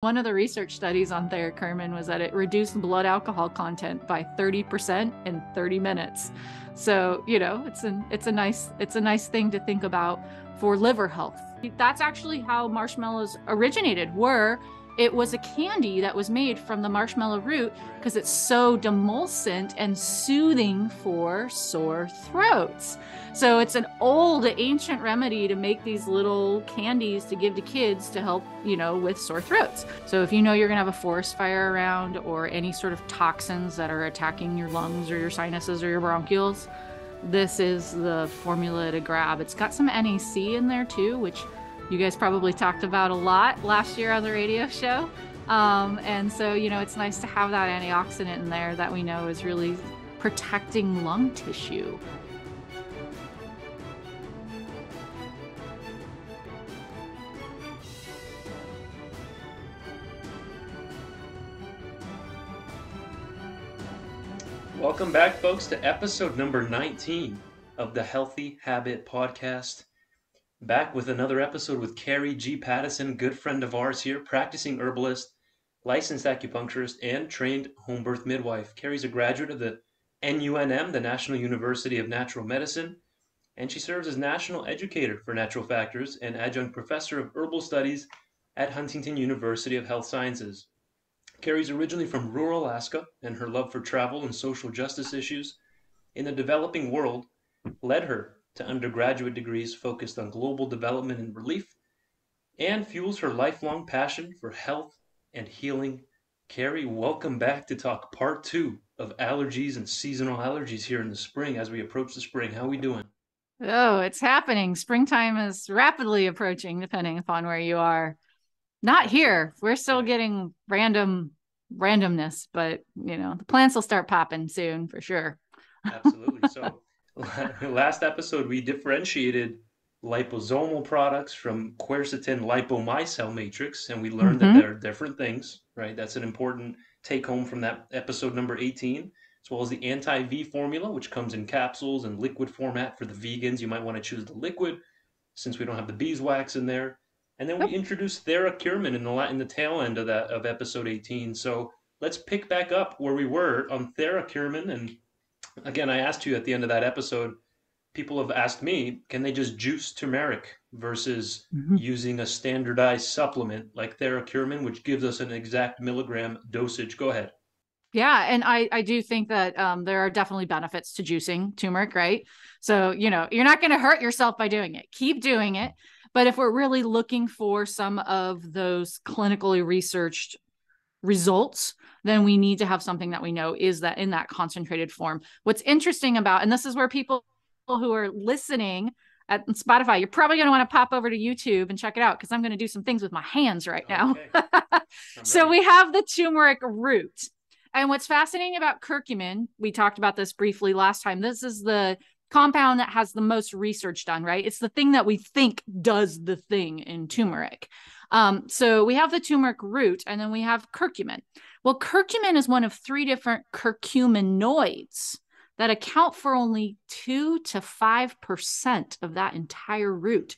One of the research studies on Theracurmin was that it reduced blood alcohol content by 30% in 30 minutes. So, it's a nice thing to think about for liver health. That's actually how marshmallows originated, it was a candy that was made from the marshmallow root because it's so demulcent and soothing for sore throats. So it's an old ancient remedy to make these little candies to give to kids to help, with sore throats. So if you're going to have a forest fire around or any sort of toxins that are attacking your lungs or your sinuses or your bronchioles, this is the formula to grab. It's got some NAC in there too, which you guys probably talked about a lot last year on the radio show. And so, it's nice to have that antioxidant in there that we know is really protecting lung tissue. Welcome back, folks, to episode number 19 of the Healthy Habit Podcast. Back with another episode with Carrie G. Pattison, good friend of ours here, practicing herbalist, licensed acupuncturist, and trained home birth midwife. Carrie's a graduate of the NUNM, the National University of Natural Medicine, and she serves as national educator for natural factors and adjunct professor of herbal studies at Huntington University of Health Sciences. Carrie's originally from rural Alaska, and her love for travel and social justice issues in the developing world led her to undergraduate degrees focused on global development and relief, and fuels her lifelong passion for health and healing. Carrie, welcome back to talk part 2 of allergies and seasonal allergies here in the spring as we approach the spring. How are we doing? Oh, it's happening. Springtime is rapidly approaching, depending upon where you are. Not here. We're still getting randomness, but the plants will start popping soon for sure. Absolutely. So last episode, we differentiated liposomal products from quercetin lipomycel matrix, and we learned that there are different things, right? That's an important take home from that episode number 18, as well as the anti-V formula, which comes in capsules and liquid format for the vegans. You might want to choose the liquid since we don't have the beeswax in there. And then we introduced Theracurmin in the tail end of episode 18. So let's pick back up where we were on Theracurmin. And again, I asked you at the end of that episode, people have asked me, can they just juice turmeric versus using a standardized supplement like Theracurmin, which gives us an exact milligram dosage? Go ahead. Yeah. And I do think that there are definitely benefits to juicing turmeric, right? So, you're not going to hurt yourself by doing it. Keep doing it. But if we're really looking for some of those clinically researched results, then we need to have something that we know is that in that concentrated form. What's interesting about, and this is where people who are listening at Spotify, you're probably going to want to pop over to YouTube and check it out because I'm going to do some things with my hands right now. Okay. So we have the turmeric root. And what's fascinating about curcumin, we talked about this briefly last time. This is the compound that has the most research done, right? It's the thing that we think does the thing in turmeric. So we have the turmeric root, and then we have curcumin. Well, curcumin is one of 3 different curcuminoids that account for only 2 to 5% of that entire root.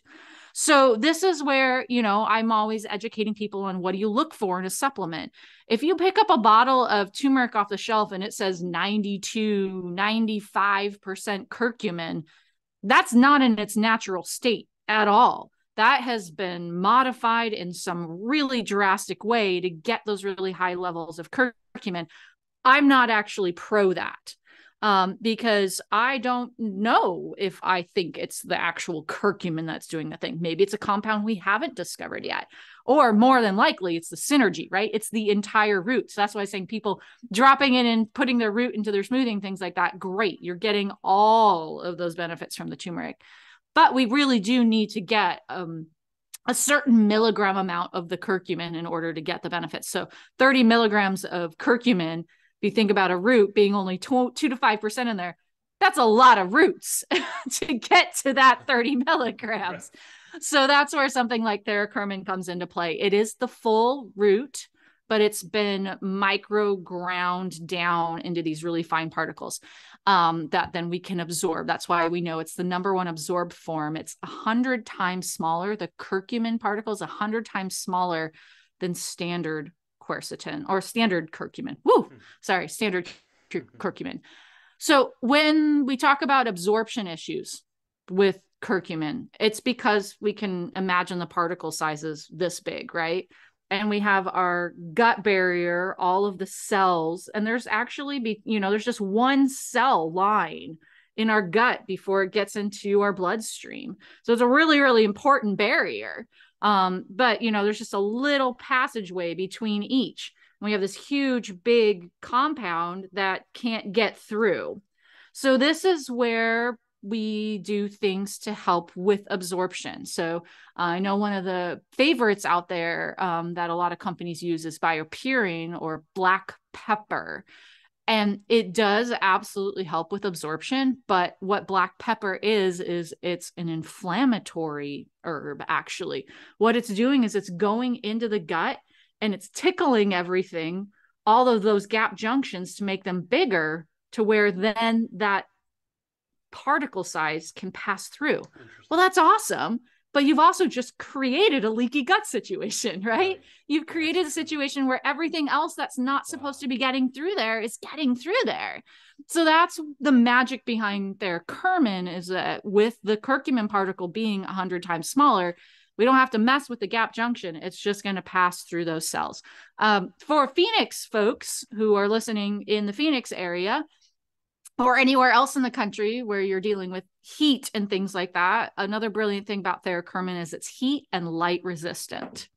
So this is where, I'm always educating people on what do you look for in a supplement. If you pick up a bottle of turmeric off the shelf and it says 92, 95% curcumin, that's not in its natural state at all. That has been modified in some really drastic way to get those really high levels of curcumin. I'm not actually pro that. Because I don't know if I think it's the actual curcumin that's doing the thing. Maybe it's a compound we haven't discovered yet, or more than likely it's the synergy, right? It's the entire root. So that's why I'm saying people dropping in and putting their root into their smoothing, things like that. Great. You're getting all of those benefits from the turmeric, but we really do need to get, a certain milligram amount of the curcumin in order to get the benefits. So 30 milligrams of curcumin, if you think about a root being only 2 to 5% in there, that's a lot of roots to get to that 30 milligrams. Right. So that's where something like Theracurmin comes into play. It is the full root, but it's been micro ground down into these really fine particles that then we can absorb. That's why we know it's the number 1 absorbed form. It's 100 times smaller. The curcumin particle is 100 times smaller than standard quercetin or standard curcumin. Standard curcumin. So when we talk about absorption issues with curcumin, it's because we can imagine the particle sizes this big, right? And we have our gut barrier, all of the cells, and there's actually, there's just one cell line in our gut before it gets into our bloodstream. So it's a really, really important barrier. But there's just a little passageway between each. And we have this huge, big compound that can't get through. So this is where we do things to help with absorption. So I know one of the favorites out there that a lot of companies use is BioPurine or black pepper. And it does absolutely help with absorption. But what black pepper is it's an inflammatory herb, actually. What it's doing is it's going into the gut and it's tickling everything, all of those gap junctions to make them bigger, to where then that particle size can pass through. Well, that's awesome. But you've also just created a leaky gut situation, right? You've created a situation where everything else that's not supposed to be getting through there is getting through there. So that's the magic behind Theracurmin, is that with the curcumin particle being 100 times smaller, we don't have to mess with the gap junction. It's just going to pass through those cells. For Phoenix folks who are listening in the Phoenix area, or anywhere else in the country where you're dealing with heat and things like that, another brilliant thing about Theracurmin is it's heat and light resistant.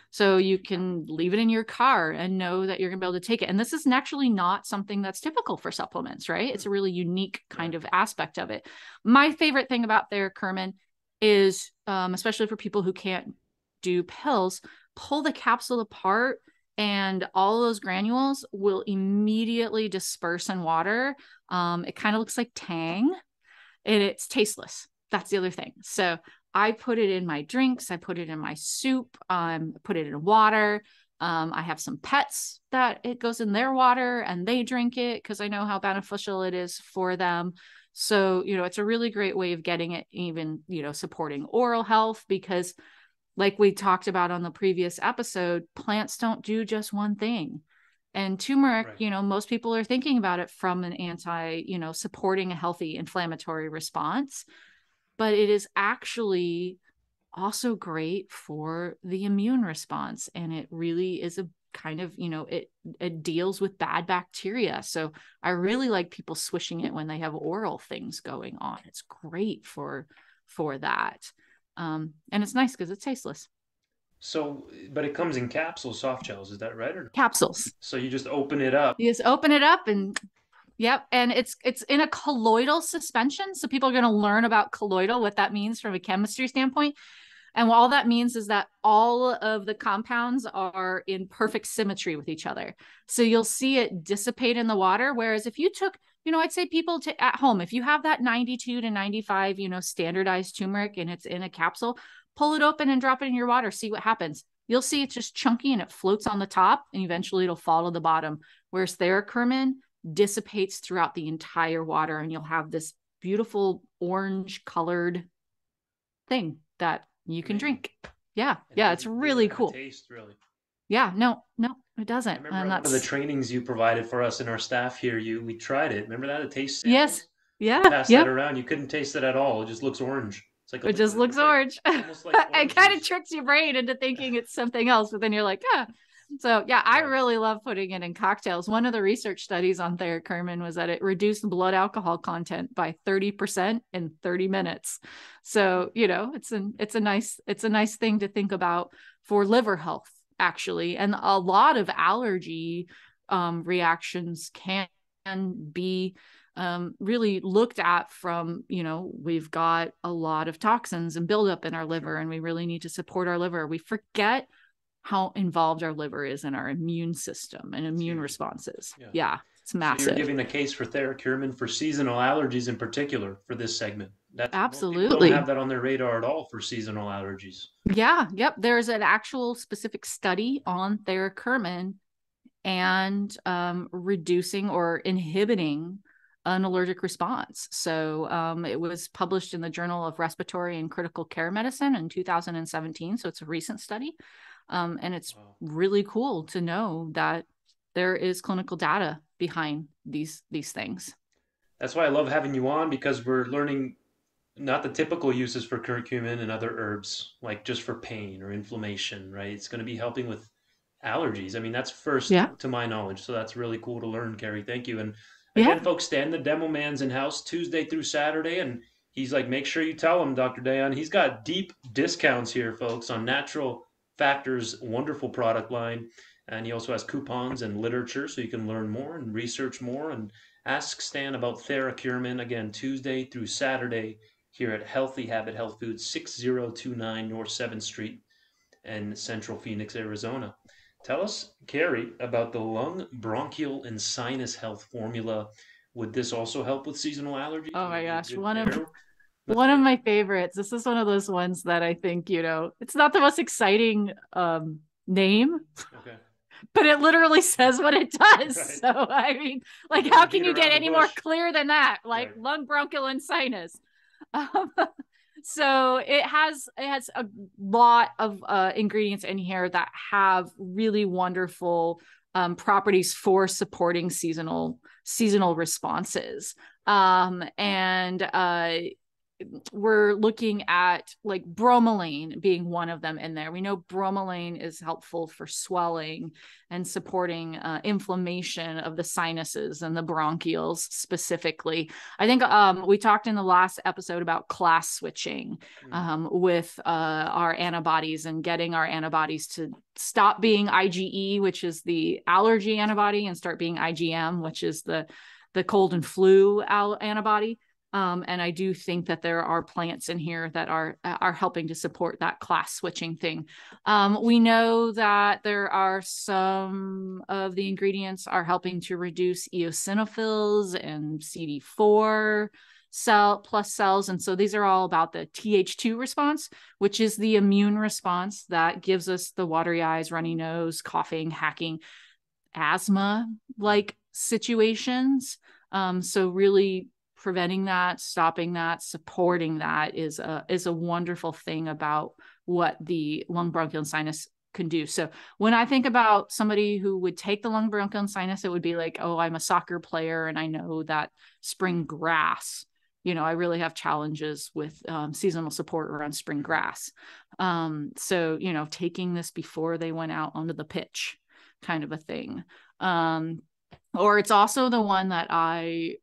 So you can leave it in your car and know that you're going to be able to take it. And this is actually not something that's typical for supplements, right? It's a really unique kind of aspect of it. My favorite thing about Theracurmin is, especially for people who can't do pills, pull the capsule apart and all those granules will immediately disperse in water. It kind of looks like Tang, and it's tasteless. That's the other thing. So I put it in my drinks. I put it in my soup. Put it in water. I have some pets that it goes in their water and they drink it because I know how beneficial it is for them. So, it's a really great way of getting it, even, supporting oral health, because like we talked about on the previous episode, plants don't do just one thing. And turmeric, most people are thinking about it from an supporting a healthy inflammatory response, but it is actually also great for the immune response. And it really is a kind of, it deals with bad bacteria. So I really like people swishing it when they have oral things going on. It's great for that. And it's nice because it's tasteless. So, but it comes in capsules, soft gels, is that right? Capsules. So you just open it up. You just open it up and yep. And it's in a colloidal suspension. So people are going to learn about colloidal, what that means from a chemistry standpoint. And all that means is that all of the compounds are in perfect symmetry with each other. So you'll see it dissipate in the water. Whereas if you took, I'd say people at home, if you have that 92 to 95, standardized turmeric and it's in a capsule, pull it open and drop it in your water. See what happens. You'll see it's just chunky and it floats on the top and eventually it'll fall to the bottom. Whereas Theracurmin dissipates throughout the entire water and you'll have this beautiful orange colored thing that you can drink. Yeah. Yeah. It's really cool. Taste, really. Yeah. No, it doesn't. I remember one of the trainings you provided for us and our staff here. We tried it. Remember that? It tastes samples? Yes. Yeah. You passed that around. You couldn't taste it at all. It just looks orange. It's like it just looks orange. Almost like it kind of tricks your brain into thinking it's something else, but then you're like, So yeah, I really love putting it in cocktails. One of the research studies on Theracurmin was that it reduced blood alcohol content by 30% in 30 minutes. So, it's a nice thing to think about for liver health, actually. And a lot of allergy reactions can be really looked at from, we've got a lot of toxins and buildup in our liver, and we really need to support our liver. We forget how involved our liver is in our immune system and immune responses. Yeah, it's massive. So you're giving the case for Theracurmin for seasonal allergies in particular for this segment. That's absolutely. People don't have that on their radar at all for seasonal allergies. Yeah, yep. There's an actual specific study on Theracurmin and reducing or inhibiting an allergic response. So it was published in the Journal of Respiratory and Critical Care Medicine in 2017. So it's a recent study. And it's really cool to know that there is clinical data behind these things. That's why I love having you on, because we're learning not the typical uses for curcumin and other herbs, like just for pain or inflammation, right? It's going to be helping with allergies. I mean, that's first Yeah. to my knowledge. So that's really cool to learn, Carrie. Thank you. And Yeah. again, folks, Stan, the demo man's in house Tuesday through Saturday. And he's like, make sure you tell him, Dr. Dayan, he's got deep discounts here, folks, on Natural Factors' wonderful product line. And he also has coupons and literature so you can learn more and research more. And ask Stan about Theracurmin, again, Tuesday through Saturday here at Healthy Habit Health Foods, 6029 North 7th Street in Central Phoenix, Arizona. Tell us, Carrie, about the lung, bronchial, and sinus health formula. Would this also help with seasonal allergies? Oh Would it my be a gosh. good pair? Let's One hear of it. my favorites. This is one of those ones that I think, it's not the most exciting name, Okay. but it literally says what it does. Right. So, I mean, It like, how doesn't can beat you get around the any more bush. clear than that? Like Right. lung, bronchial, and sinus. Um, so it has a lot of ingredients in here that have really wonderful properties for supporting seasonal responses. And we're looking at like bromelain being one of them in there. We know bromelain is helpful for swelling and supporting inflammation of the sinuses and the bronchioles specifically. I think we talked in the last episode about class switching with our antibodies and getting our antibodies to stop being IgE, which is the allergy antibody, and start being IgM, which is the cold and flu antibody. And I do think that there are plants in here that are helping to support that class switching thing. We know that there are some of the ingredients are helping to reduce eosinophils and CD4 cells. And so these are all about the Th2 response, which is the immune response that gives us the watery eyes, runny nose, coughing, hacking, asthma-like situations. So really preventing that, stopping that, supporting that is a wonderful thing about what the lung, bronchial, and sinus can do. So when I think about somebody who would take the lung, bronchial, and sinus, it would be like, oh, I'm a soccer player and I know that spring grass, I really have challenges with seasonal support around spring grass. So, taking this before they went out onto the pitch kind of a thing. Or it's also the one that I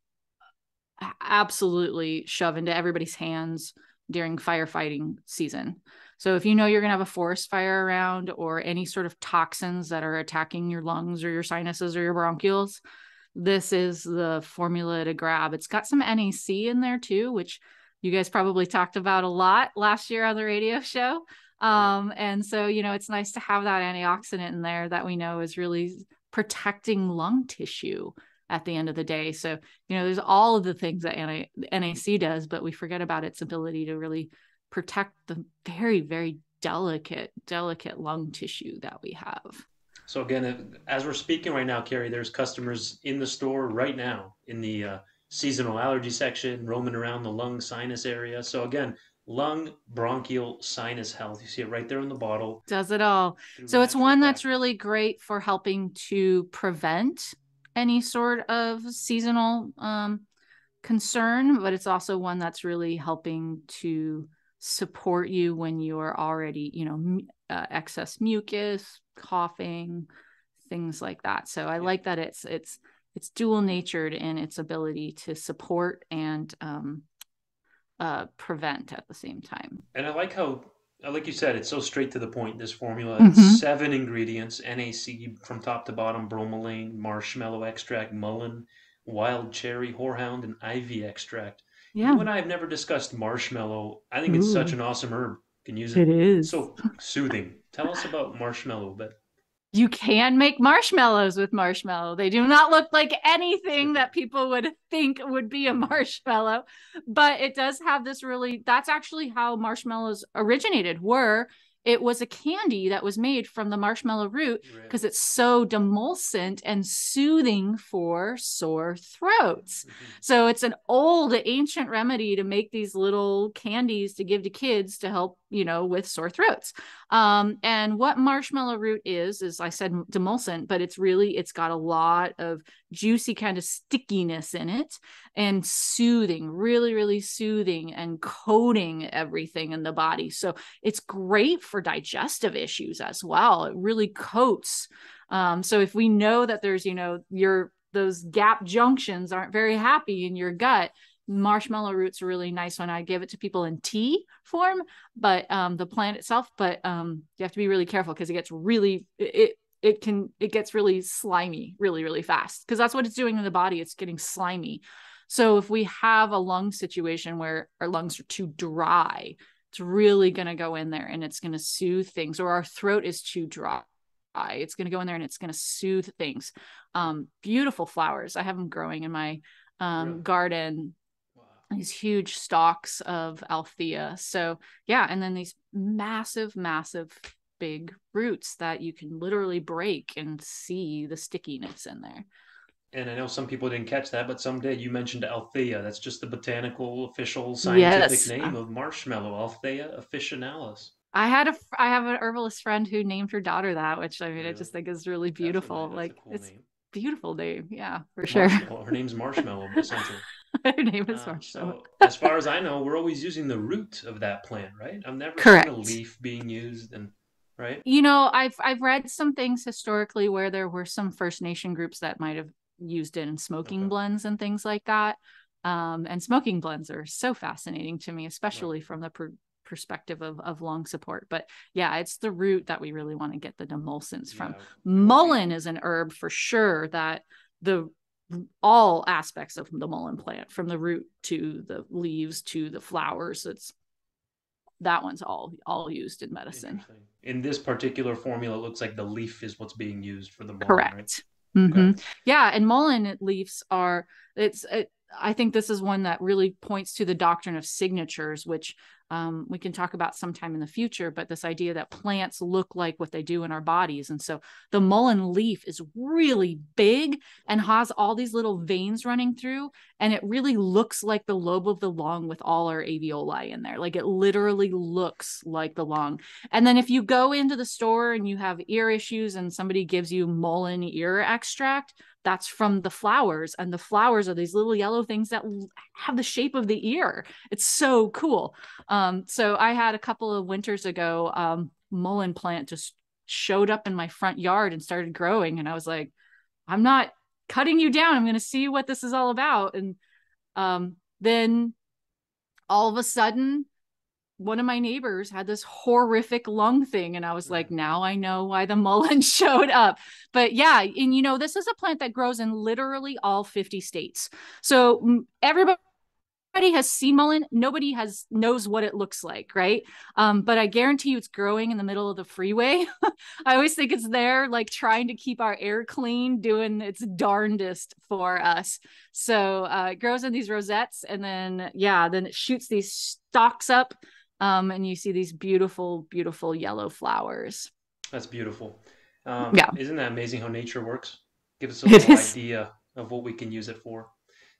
absolutely shove into everybody's hands during firefighting season. So if you're going to have a forest fire around or any sort of toxins that are attacking your lungs or your sinuses or your bronchioles, this is the formula to grab. It's got some NAC in there too, which you guys probably talked about a lot last year on the radio show. And so, it's nice to have that antioxidant in there that we know is really protecting lung tissue at the end of the day. So, there's all of the things that NAC does, but we forget about its ability to really protect the very, very delicate lung tissue that we have. So again, as we're speaking right now, Carrie, there's customers in the store right now in the seasonal allergy section, roaming around the lung sinus area. So again, lung, bronchial, sinus health. You see it right there in the bottle. Does it all. So it's one that's really great for helping to prevent any sort of seasonal concern, but it's also one that's really helping to support you when you're already, excess mucus, coughing, things like that. So I like that it's dual natured in its ability to support and prevent at the same time. And I like how, like you said, it's so straight to the point, this formula. It's 7 ingredients, NAC from top to bottom, bromelain, marshmallow extract, mullein, wild cherry, horehound, and ivy extract. Yeah. You and I have never discussed marshmallow. I think it's such an awesome herb. You can use it. It is. It's so soothing. Tell us about marshmallow a bit. You can make marshmallows with marshmallow. They do not look like anything that people would think would be a marshmallow, but it does have this that's actually how marshmallows originated, were it was a candy that was made from the marshmallow root Really? because it's so demulcent and soothing for sore throats. Mm-hmm. So it's an old ancient remedy to make these little candies to give to kids to help, with sore throats. And what marshmallow root is I said demulcent, but it's got a lot of juicy kind of stickiness in it and soothing, really, really soothing and coating everything in the body. So it's great for digestive issues as well. It really coats. So if we know that there's, those gap junctions aren't very happy in your gut, marshmallow root's a really nice one. I give it to people in tea form, but the plant itself, but you have to be really careful because it gets really slimy really, really fast because that's what it's doing in the body. It's getting slimy. So if we have a lung situation where our lungs are too dry, it's really going to go in there and it's going to soothe things, or our throat is too dry. It's going to go in there and it's going to soothe things. Beautiful flowers. I have them growing in my Really? garden, Wow. these huge stalks of Althea. So yeah. And then these massive, massive big roots that you can literally break and see the stickiness in there. And I know some people didn't catch that, but some did. You mentioned Althea. That's just the botanical, official, scientific Yes. name of marshmallow, Althea officinalis. I have an herbalist friend who named her daughter that, which I mean, I Really? just think is really beautiful. That's a Like cool it's name. beautiful name. Yeah, for sure. Marshmallow. Her name's Marshmallow, essentially. Her name is Marshmallow. So, as far as I know, we're always using the root of that plant, right? I've never seen a Correct. leaf being used, and right? I've read some things historically where there were some First Nation groups that might have used it in Okay, smoking blends and things like that. And smoking blends are so fascinating to me, right. especially from the perspective of lung support. But yeah, it's the root that we really want to get the demulcents from. Yeah, we won't be. Mullein is an herb for sure that the all aspects of the mullein plant, from the root to the leaves to the flowers, that one's all used in medicine. Interesting. In this particular formula, it looks like the leaf is what's being used for the mullein, right? Correct. Okay. Yeah, and mullein leaves are I think this is one that really points to the doctrine of signatures, which we can talk about sometime in the future. But this idea that plants look like what they do in our bodies, and so the mullein leaf is really big and has all these little veins running through, and it really looks like the lobe of the lung with all our alveoli in there. Like it literally looks like the lung. And then if you go into the store and you have ear issues and somebody gives you mullein ear extract, that's from the flowers. And the flowers are these little yellow things that have the shape of the ear. It's so cool. So I had a couple of winters ago, mullein plant just showed up in my front yard and started growing. And I was like, I'm not cutting you down. I'm going to see what this is all about. And then all of a sudden, one of my neighbors had this horrific lung thing. And I was like, now I know why the mullein showed up. But yeah, and this is a plant that grows in literally all 50 states. So everybody has seen mullein. Nobody knows what it looks like, right? But I guarantee you it's growing in the middle of the freeway. I always think it's there, like trying to keep our air clean, doing its darndest for us. So it grows in these rosettes, and then then it shoots these stalks up, and you see these beautiful, beautiful yellow flowers. That's beautiful. Yeah, Isn't that amazing how nature works? Give us a it little is. idea of what we can use it for.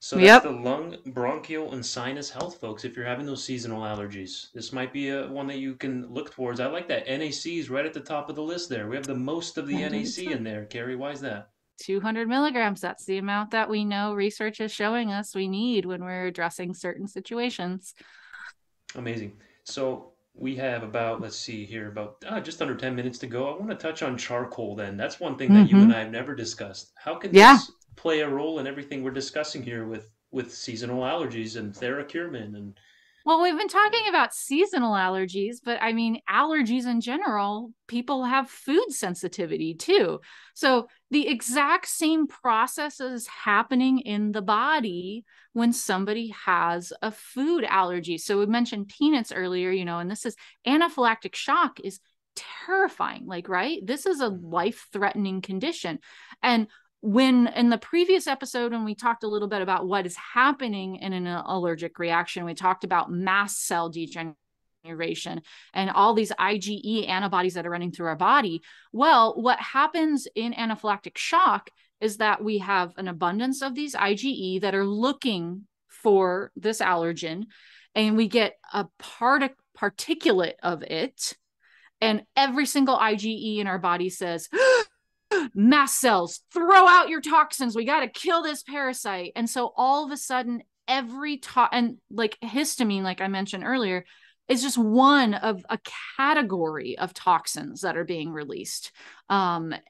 So that's the Yep. lung, bronchial, and sinus health, folks. If you're having those seasonal allergies, this might be one that you can look towards. I like that. NAC is right at the top of the list there. We have the most of the I do NAC too. in there. Carrie, why is that? 200 milligrams. That's the amount that we know research is showing us we need when we're addressing certain situations. Amazing. So we have about, let's see here, about just under 10 minutes to go. I want to touch on charcoal then. That's one thing that you and I have never discussed. How can Yeah. this play a role in everything we're discussing here with seasonal allergies and Theracurmin and Well, we've been yeah. talking about seasonal allergies, but I mean, allergies in general, people have food sensitivity too. So the exact same process is happening in the body when somebody has a food allergy. So we mentioned peanuts earlier, and this is anaphylactic shock is terrifying. Like, right? This is a Mhm. life-threatening condition. And when in the previous episode, when we talked a little bit about what is happening in an allergic reaction, we talked about mast cell degeneration degeneration and all these IgE antibodies that are running through our body. Well, what happens in anaphylactic shock is that we have an abundance of these IgE that are looking for this allergen, and we get a particulate of it. And every single IgE in our body says, mast cells, throw out your toxins. We got to kill this parasite. And so all of a sudden, and like histamine, like I mentioned earlier, is just one of a category of toxins that are being released. And,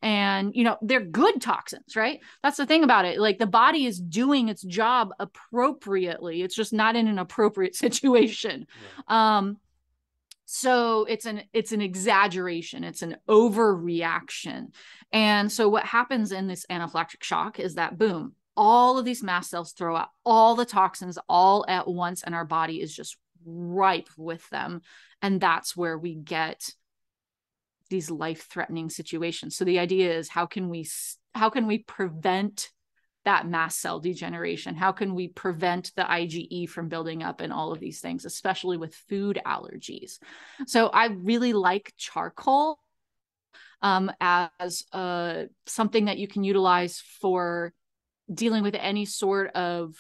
they're good toxins, right? That's the thing about it. Like the body is doing its job appropriately. It's just not in an appropriate situation. Yeah. So it's an exaggeration. It's an overreaction. And so what happens in this anaphylactic shock is that, boom, all of these mast cells throw out all the toxins all at once, and our body is just ripe with them. And that's where we get these life-threatening situations. So the idea is, how can we prevent that mast cell degeneration? How can we prevent the IgE from building up and all of these things, especially with food allergies? So I really like charcoal as something that you can utilize for dealing with any sort of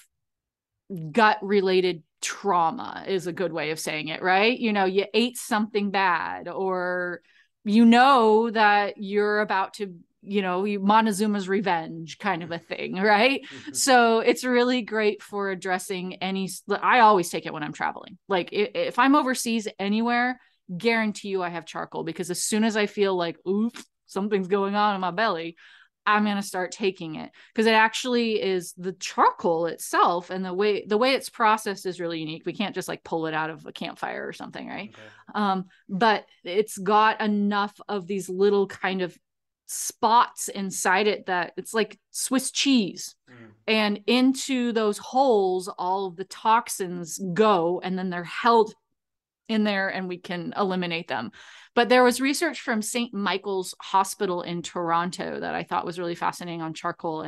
gut-related trauma, is a good way of saying it, right? You ate something bad, or that you're about to, Montezuma's revenge kind of a thing, right? So it's really great for addressing I always take it when I'm traveling. Like if I'm overseas anywhere, guarantee you I have charcoal, because as soon as I feel like, oops, something's going on in my belly, I'm going to start taking it, because it actually is the charcoal itself, and the way it's processed is really unique. We can't just like pull it out of a campfire or something, right? Okay. But it's got enough of these little kind of spots inside it that it's like Swiss cheese. And into those holes, all of the toxins go, and then they're held in there, and we can eliminate them. But there was research from St. Michael's Hospital in Toronto that I thought was really fascinating on charcoal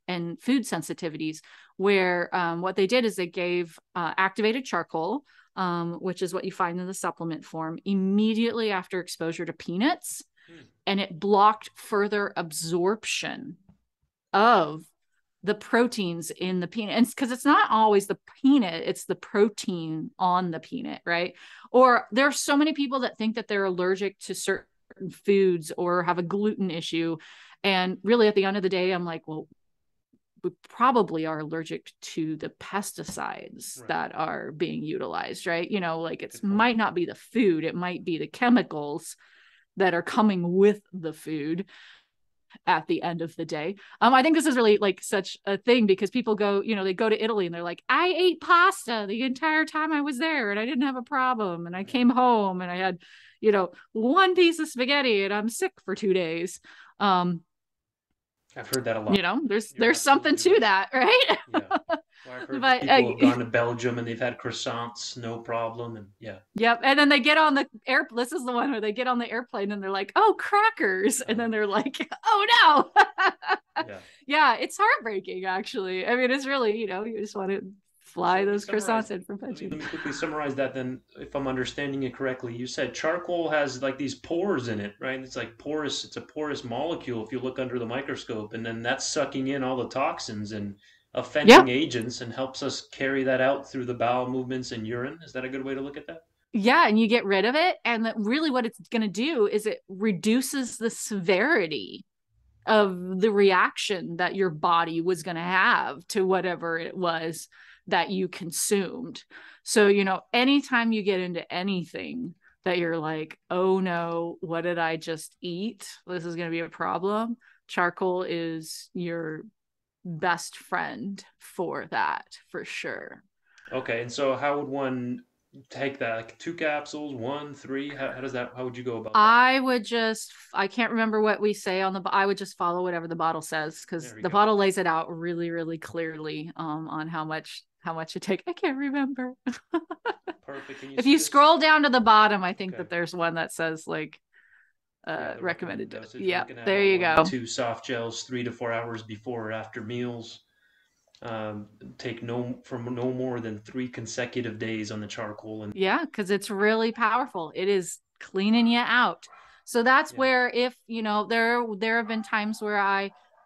and food sensitivities, where what they did is they gave activated charcoal, which is what you find in the supplement form, immediately after exposure to peanuts, and it blocked further absorption of the proteins in the peanut. And because it's not always the peanut, it's the protein on the peanut, right? Or there are so many people that think that they're allergic to certain foods or have a gluten issue. And really at the end of the day, I'm like, well, we probably are allergic to the pesticides that are being utilized, right? Like it might not be the food, it might be the chemicals that are coming with the food at the end of the day. I think this is really like such a thing, because people go, they go to Italy and they're like, I ate pasta the entire time I was there and I didn't have a problem. And I came home and I had, one piece of spaghetti and I'm sick for 2 days. I've heard that a lot. There's something to that, right? Yeah. Well, I've heard but, people have gone to Belgium and they've had croissants, no problem. And yeah. Yep. And then they get on the this is the one where they get on the airplane and they're like, oh, crackers. And then they're like, oh no. Yeah, it's heartbreaking, actually. I mean, it's really, you just want to fly those croissants in from Belgium. Let me quickly summarize that then, if I'm understanding it correctly. You said charcoal has like these pores in it, right? It's like porous, it's a porous molecule if you look under the microscope, and then that's sucking in all the toxins and offending agents and helps us carry that out through the bowel movements and urine. Is that a good way to look at that? Yeah, and you get rid of it, and really what it's going to do is it reduces the severity of the reaction that your body was going to have to whatever it was that you consumed. So, anytime you get into anything that you're like, oh no, what did I just eat? This is going to be a problem. Charcoal is your best friend for that, for sure. Okay, and so how would one take that? Like 2 capsules, 1, 3? How would you go about that? I can't remember what we say on I would just follow whatever the bottle says, because the bottle lays it out really, really clearly on how much you take. I can't remember. Perfect. If you scroll down to the bottom, I think that there's one that says like recommended dosage. Yeah, there you go. 2 soft gels 3 to 4 hours before or after meals. take no more than 3 consecutive days on the charcoal. And Yeah, because it's really powerful. It is cleaning you out. So that's yeah, where, if there have been times where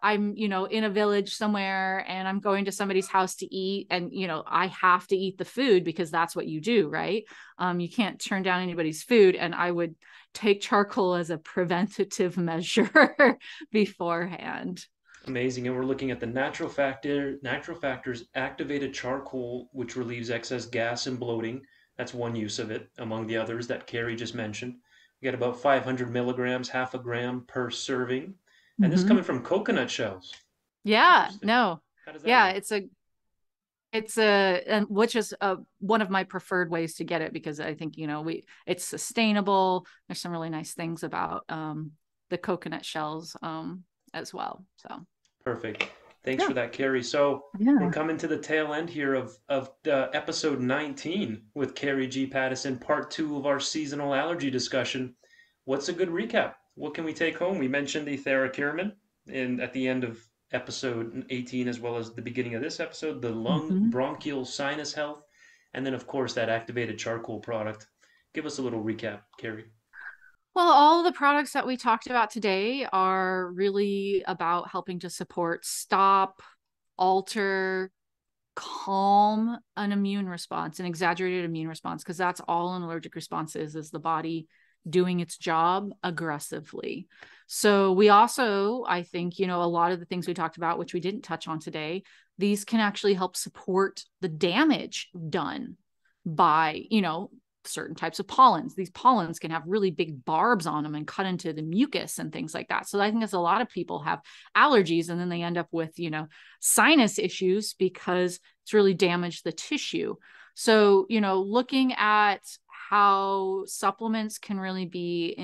I'm in a village somewhere and I'm going to somebody's house to eat, and I have to eat the food because that's what you do, right? You can't turn down anybody's food, and I would take charcoal as a preventative measure beforehand. amazing. And we're looking at the natural factors activated charcoal, which relieves excess gas and bloating. That's one use of it, among the others that Carrie just mentioned. We get about 500 milligrams, half a gram per serving. And this is Mm-hmm. coming from coconut shells. Yeah, Interesting. no. How does that Yeah, work? and which is one of my preferred ways to get it, because I think it's sustainable. There's some really nice things about the coconut shells as well. So Perfect. Thanks yeah, for that, Carrie. So we're yeah. coming to the tail end here of episode 19 with Carrie G. Pattison, part two of our seasonal allergy discussion. What's a good recap? What can we take home? We mentioned the Theracurmin at the end of episode 18, as well as the beginning of this episode, the lung, Mhm. bronchial, sinus health, and then, of course, that activated charcoal product. Give us a little recap, Carrie. Well, all of the products that we talked about today are really about helping to support, stop, alter, calm an immune response, an exaggerated immune response, because that's all an allergic response is the body doing its job aggressively. So we also, I think, a lot of the things we talked about, which we didn't touch on today, these can actually help support the damage done by, certain types of pollens. These pollens can have really big barbs on them and cut into the mucus and things like that. So I think as a lot of people have allergies, and then they end up with, sinus issues because it's really damaged the tissue. So, looking at how supplements can really be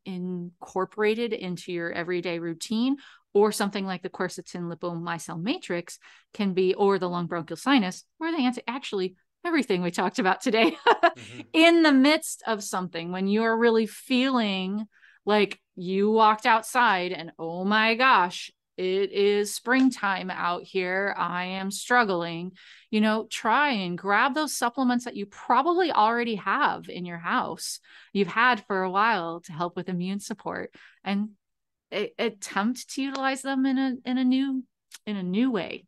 incorporated into your everyday routine, or something like the quercetin lipomycel matrix can be, or the lung bronchial sinus, where they actually everything we talked about today Mm-hmm. in the midst of something, when you're really feeling like you walked outside and oh my gosh, it is springtime out here, I am struggling, try and grab those supplements that you probably already have in your house, you've had for a while, to help with immune support, and attempt to utilize them in a new way.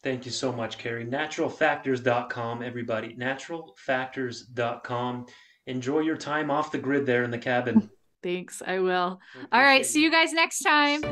Thank you so much, Carrie. Naturalfactors.com, everybody. Naturalfactors.com. Enjoy your time off the grid there in the cabin. Thanks, I will. We All right, appreciate see you. you guys next time.